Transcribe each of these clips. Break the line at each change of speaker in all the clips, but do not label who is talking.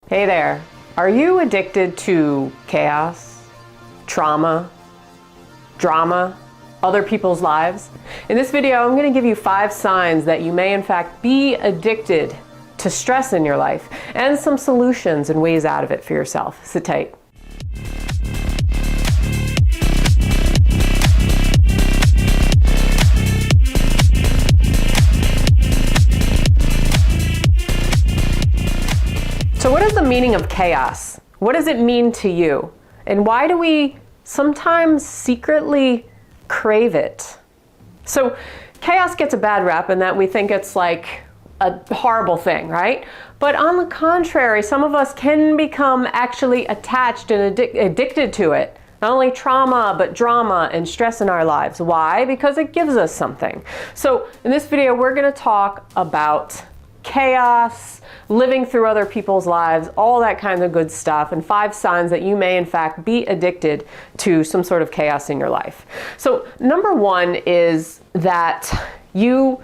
Hey there. Are you addicted to chaos, trauma, drama, other people's lives? In this video, I'm going to give you 5 signs that you may in fact be addicted to stress in your life and some solutions and ways out of it for yourself. Sit tight. So what is the meaning of chaos? What does it mean to you? And why do we sometimes secretly crave it? So chaos gets a bad rap in that we think it's like a horrible thing, right? But on the contrary, some of us can become actually attached and addicted to it. Not only trauma, but drama and stress in our lives. Why? Because it gives us something. So in this video, we're going to talk about chaos, living through other people's lives, all that kind of good stuff, and 5 signs that you may in fact be addicted to some sort of chaos in your life. So number 1 is that you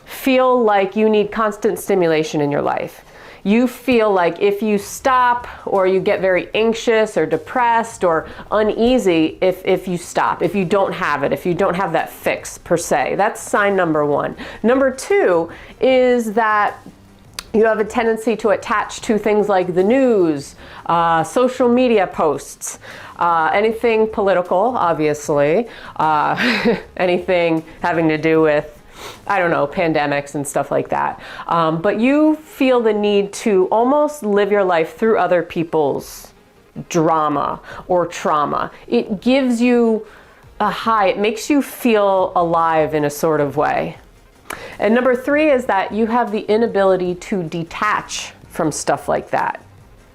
feel like you need constant stimulation in your life. You feel like if you stop, or you get very anxious or depressed or uneasy if you stop, if you don't have it, if you don't have that fix per se. That's sign number 1. Number 2 is that you have a tendency to attach to things like the news, social media posts, anything political, obviously, anything having to do with, I don't know, pandemics and stuff like that. But you feel the need to almost live your life through other people's drama or trauma. It gives you a high, it makes you feel alive in a sort of way. And number 3 is that you have the inability to detach from stuff like that.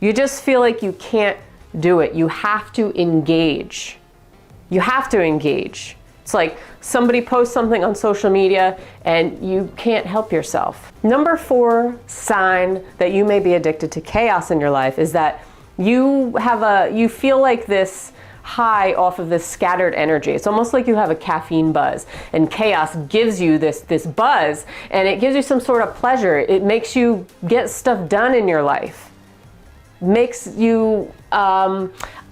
You just feel like you can't do it. You have to engage. You have to engage. It's like somebody posts something on social media and you can't help yourself. Number 4 sign that you may be addicted to chaos in your life is that you feel like this high off of this scattered energy. It's almost like you have a caffeine buzz, and chaos gives you this buzz, and it gives you some sort of pleasure. It makes you get stuff done in your life. Makes you, I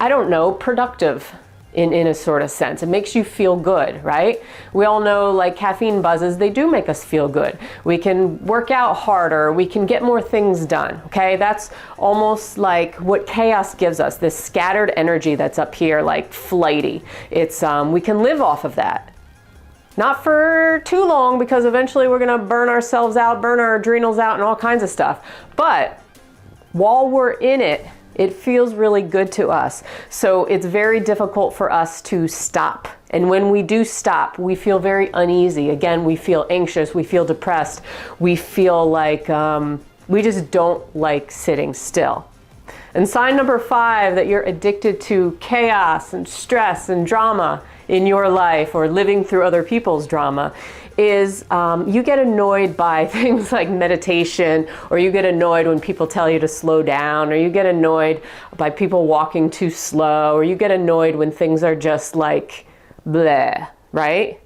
don't know, productive. In a sort of sense. It makes you feel good, right? We all know, like, caffeine buzzes, they do make us feel good. We can work out harder, we can get more things done, okay? That's almost like what chaos gives us, this scattered energy that's up here, like flighty. It's, we can live off of that. Not for too long, because eventually we're gonna burn ourselves out, burn our adrenals out and all kinds of stuff. But while we're in it, it feels really good to us. So it's very difficult for us to stop. And when we do stop, we feel very uneasy. Again, we feel anxious, we feel depressed, we feel like we just don't like sitting still. And sign number 5 that you're addicted to chaos and stress and drama in your life, or living through other people's drama, is you get annoyed by things like meditation, or you get annoyed when people tell you to slow down, or you get annoyed by people walking too slow, or you get annoyed when things are just like bleh, right?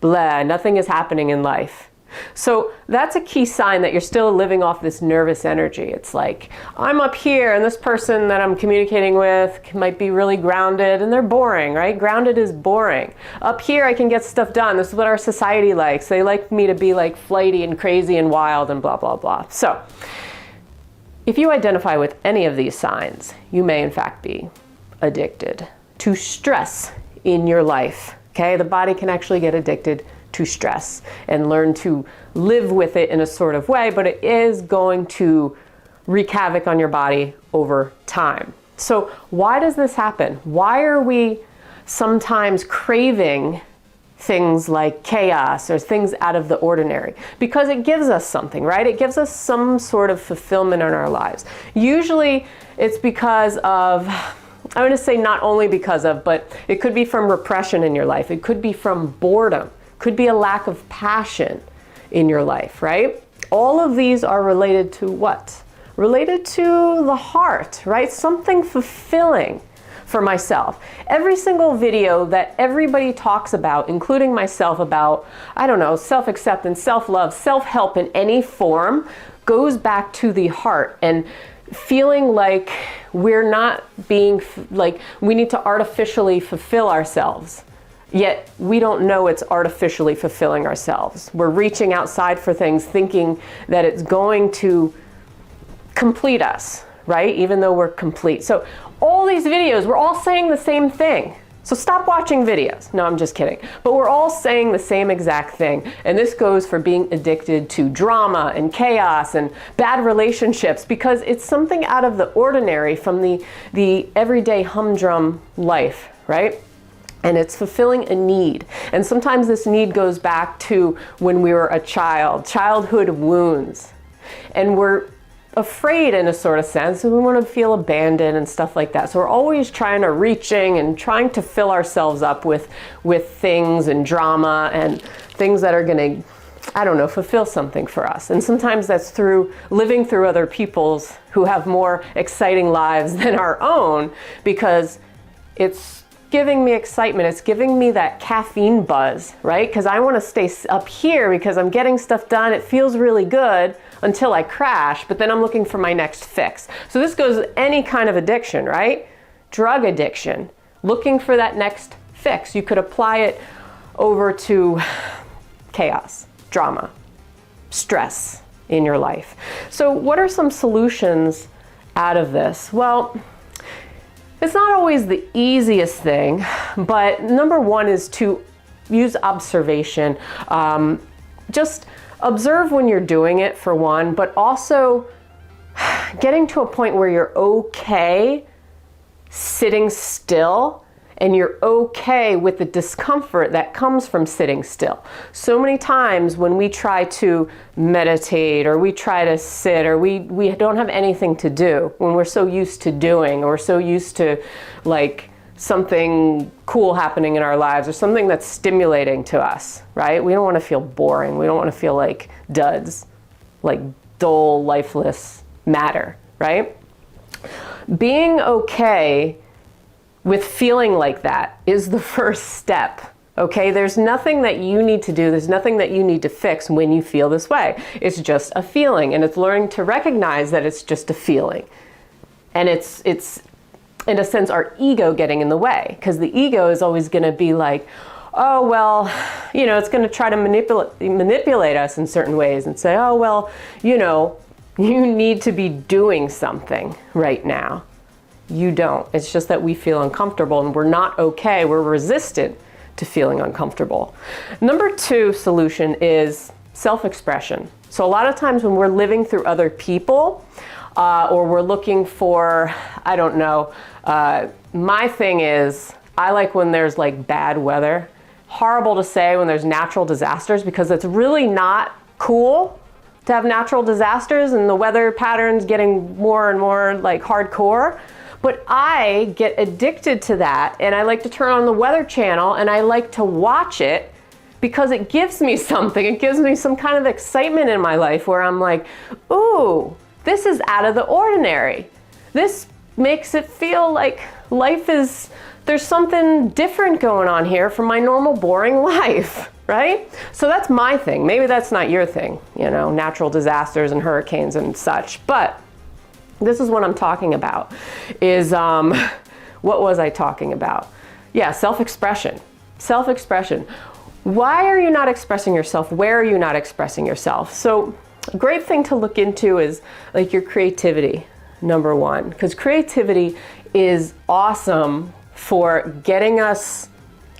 Bleh, nothing is happening in life. So that's a key sign that you're still living off this nervous energy. It's like, I'm up here and this person that I'm communicating with might be really grounded and they're boring, right? Grounded is boring. Up here I can get stuff done. This is what our society likes. They like me to be like flighty and crazy and wild and blah, blah, blah. So if you identify with any of these signs, you may in fact be addicted to stress in your life. Okay, the body can actually get addicted to stress and learn to live with it in a sort of way, but it is going to wreak havoc on your body over time. So why does this happen? Why are we sometimes craving things like chaos or things out of the ordinary? Because it gives us something, right? It gives us some sort of fulfillment in our lives. Usually it's because of, I'm going to say not only because of, but it could be from repression in your life. It could be from boredom. Could be a lack of passion in your life, right? All of these are related to what? Related to the heart, right? Something fulfilling for myself. Every single video that everybody talks about, including myself, about, I don't know, self-acceptance, self-love, self-help in any form, goes back to the heart and feeling like we're not being, like we need to artificially fulfill ourselves. Yet we don't know it's artificially fulfilling ourselves. We're reaching outside for things thinking that it's going to complete us, right? Even though we're complete. So all these videos, we're all saying the same thing. So stop watching videos. No, I'm just kidding. But we're all saying the same exact thing. And this goes for being addicted to drama and chaos and bad relationships, because it's something out of the ordinary from the everyday humdrum life, right? And it's fulfilling a need. And sometimes this need goes back to when we were a child, childhood wounds. And we're afraid in a sort of sense, and we want to feel abandoned and stuff like that. So we're always trying to fill ourselves up with things and drama and things that are going to, I don't know, fulfill something for us. And sometimes that's through living through other people's who have more exciting lives than our own, because it's giving me excitement. It's giving me that caffeine buzz, right? Because I want to stay up here because I'm getting stuff done. It feels really good until I crash, but then I'm looking for my next fix. So this goes with any kind of addiction, right? Drug addiction, looking for that next fix. You could apply it over to chaos, drama, stress in your life. So what are some solutions out of this? Well, it's not always the easiest thing, but number one is to use observation. Just observe when you're doing it, for one, but also getting to a point where you're okay sitting still, and you're okay with the discomfort that comes from sitting still. So many times when we try to meditate or we try to sit, or we don't have anything to do, when we're so used to doing, or so used to like something cool happening in our lives, or something that's stimulating to us, right? We don't want to feel boring. We don't want to feel like duds, like dull, lifeless matter, right? Being okay with feeling like that is the first step, okay? There's nothing that you need to do. There's nothing that you need to fix when you feel this way. It's just a feeling, and it's learning to recognize that it's just a feeling. And it's in a sense, our ego getting in the way, because the ego is always going to be like, oh, well, you know, it's going to try to manipulate us in certain ways and say, oh, well, you know, you need to be doing something right now. You don't. It's just that we feel uncomfortable, and we're not okay. We're resistant to feeling uncomfortable. Number two solution is self-expression. So a lot of times when we're living through other people, or we're looking for, I don't know, my thing is, I like when there's like bad weather. Horrible to say when there's natural disasters, because it's really not cool to have natural disasters and the weather patterns getting more and more like hardcore. But I get addicted to that, and I like to turn on the Weather Channel and I like to watch it because it gives me something. It gives me some kind of excitement in my life where I'm like, ooh, this is out of the ordinary. This makes it feel like life is, there's something different going on here from my normal boring life, right? So that's my thing. Maybe that's not your thing, you know, natural disasters and hurricanes and such, but this is what I'm talking about, is, what was I talking about? Yeah, self-expression. Self-expression. Why are you not expressing yourself? Where are you not expressing yourself? So a great thing to look into is like your creativity, number one, because creativity is awesome for getting us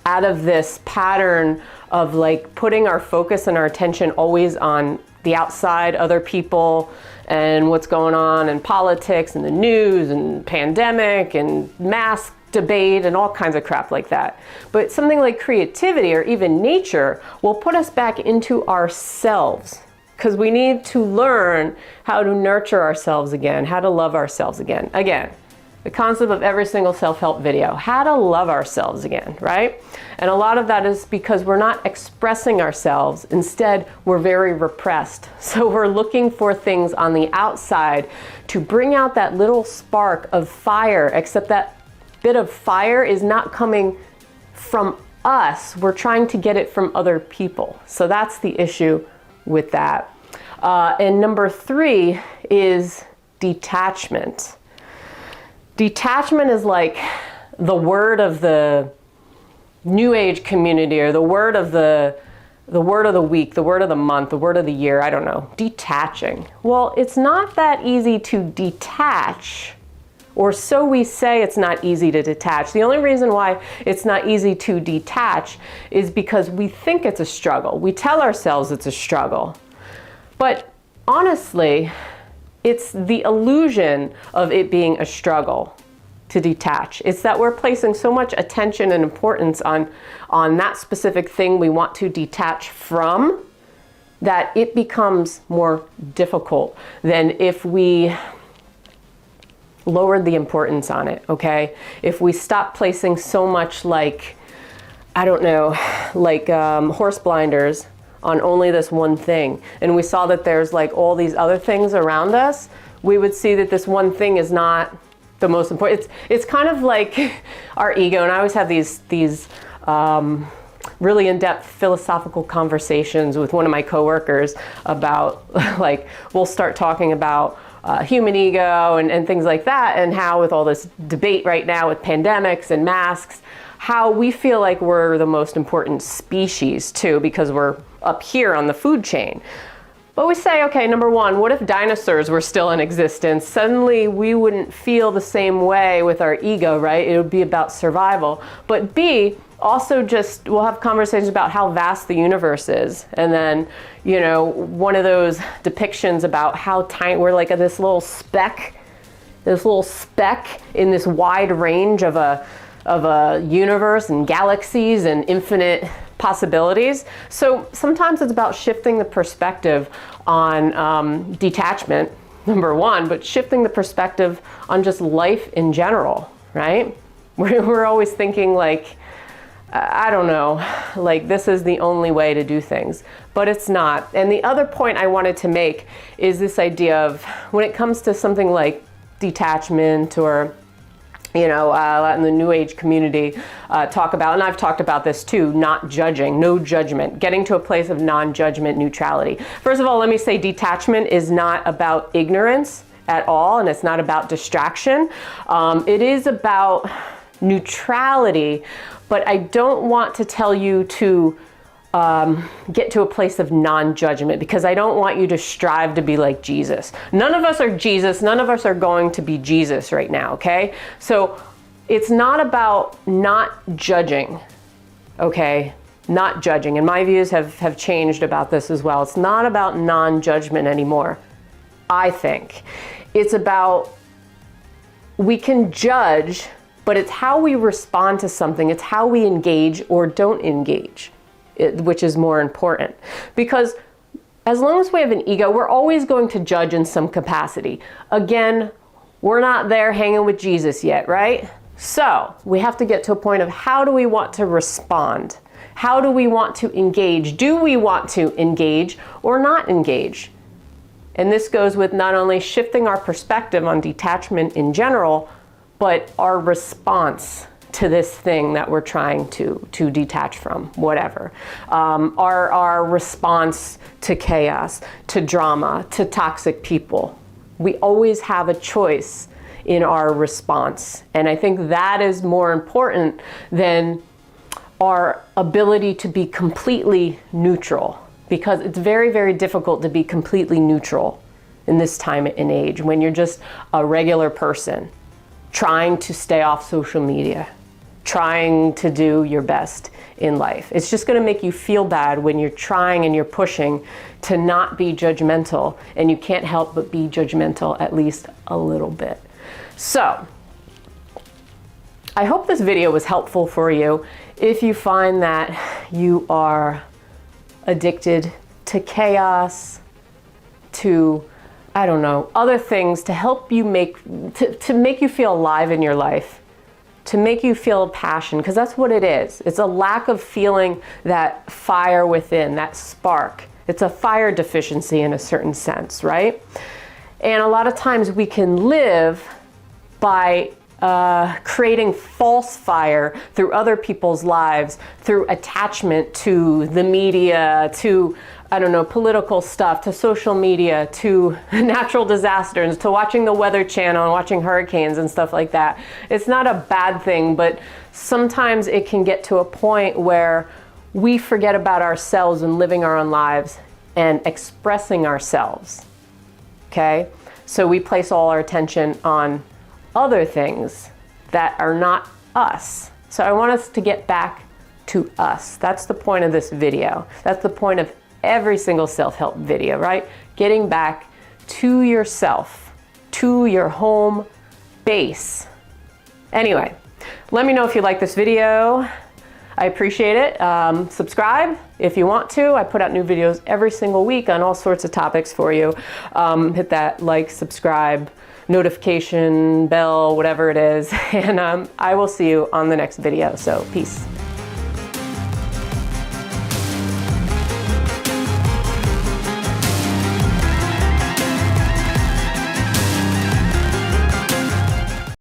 out of this pattern of like putting our focus and our attention always on the outside, other people, and what's going on in politics and the news and pandemic and mask debate and all kinds of crap like that. But something like creativity or even nature will put us back into ourselves, because we need to learn how to nurture ourselves again, how to love ourselves again. Again, the concept of every single self-help video, how to love ourselves again, right? And a lot of that is because we're not expressing ourselves. Instead, we're very repressed. So we're looking for things on the outside to bring out that little spark of fire, except that bit of fire is not coming from us. We're trying to get it from other people. So that's the issue with that. And number three is detachment. Detachment is like the word of the New Age community, or the word of the word of the week, the word of the month, the word of the year, I don't know. Detaching. Well, it's not that easy to detach, or so we say it's not easy to detach. The only reason why it's not easy to detach is because we think it's a struggle. We tell ourselves it's a struggle. But honestly, it's the illusion of it being a struggle to detach. It's that we're placing so much attention and importance on that specific thing we want to detach from, that it becomes more difficult than if we lowered the importance on it, okay? If we stop placing so much, like, I don't know, like horse blinders on only this one thing, and we saw that there's like all these other things around us, we would see that this one thing is not the most important. It's kind of like our ego, and I always have these really in-depth philosophical conversations with one of my coworkers about, like, we'll start talking about human ego and things like that, and how with all this debate right now with pandemics and masks, how we feel like we're the most important species too, because we're up here on the food chain. But we say, okay, number one, what if dinosaurs were still in existence? Suddenly we wouldn't feel the same way with our ego, right? It would be about survival. But B, also just, we'll have conversations about how vast the universe is. And then, you know, one of those depictions about how tiny, we're like this little speck in this wide range of a universe and galaxies and infinite possibilities. So sometimes it's about shifting the perspective on detachment, number one, but shifting the perspective on just life in general, right? We're always thinking like, I don't know, like this is the only way to do things, but it's not. And the other point I wanted to make is this idea of when it comes to something like detachment, or you know, in the New Age community talk about, and I've talked about this too, not judging, no judgment, getting to a place of non-judgment neutrality. First of all, let me say detachment is not about ignorance at all, and it's not about distraction. It is about neutrality, but I don't want to tell you to get to a place of non-judgment, because I don't want you to strive to be like Jesus. None of us are Jesus. None of us are going to be Jesus right now, okay? So it's not about not judging, okay? Not judging. And my views have changed about this as well. It's not about non-judgment anymore, I think. It's about, we can judge, but it's how we respond to something. It's how we engage or don't engage, which is more important. Because as long as we have an ego, we're always going to judge in some capacity. Again, we're not there hanging with Jesus yet, right? So we have to get to a point of, how do we want to respond? How do we want to engage? Do we want to engage or not engage? And this goes with not only shifting our perspective on detachment in general, but our response to this thing that we're trying to detach from, whatever. Our response to chaos, to drama, to toxic people. We always have a choice in our response. And I think that is more important than our ability to be completely neutral, because it's very, very difficult to be completely neutral in this time and age when you're just a regular person trying to stay off social media, trying to do your best in life. It's just going to make you feel bad when you're trying and you're pushing to not be judgmental, and you can't help but be judgmental at least a little bit. So I hope this video was helpful for you. If you find that you are addicted to chaos, to, I don't know, other things to help you to make you feel alive in your life, to make you feel passion, because that's what it is. It's a lack of feeling that fire within, that spark. It's a fire deficiency in a certain sense, right? And a lot of times we can live by creating false fire through other people's lives, through attachment to the media, to, I don't know, political stuff, to social media, to natural disasters, to watching the Weather Channel and watching hurricanes and stuff like that. It's not a bad thing, but sometimes it can get to a point where we forget about ourselves and living our own lives and expressing ourselves, okay? So we place all our attention on other things that are not us. So I want us to get back to us. That's the point of this video. That's the point of every single self-help video, right? Getting back to yourself, to your home base. Anyway, let me know if you like this video. I appreciate it. Subscribe if you want to. I put out new videos every single week on all sorts of topics for you. Hit that like, subscribe, notification bell, whatever it is, and I will see you on the next video. So peace.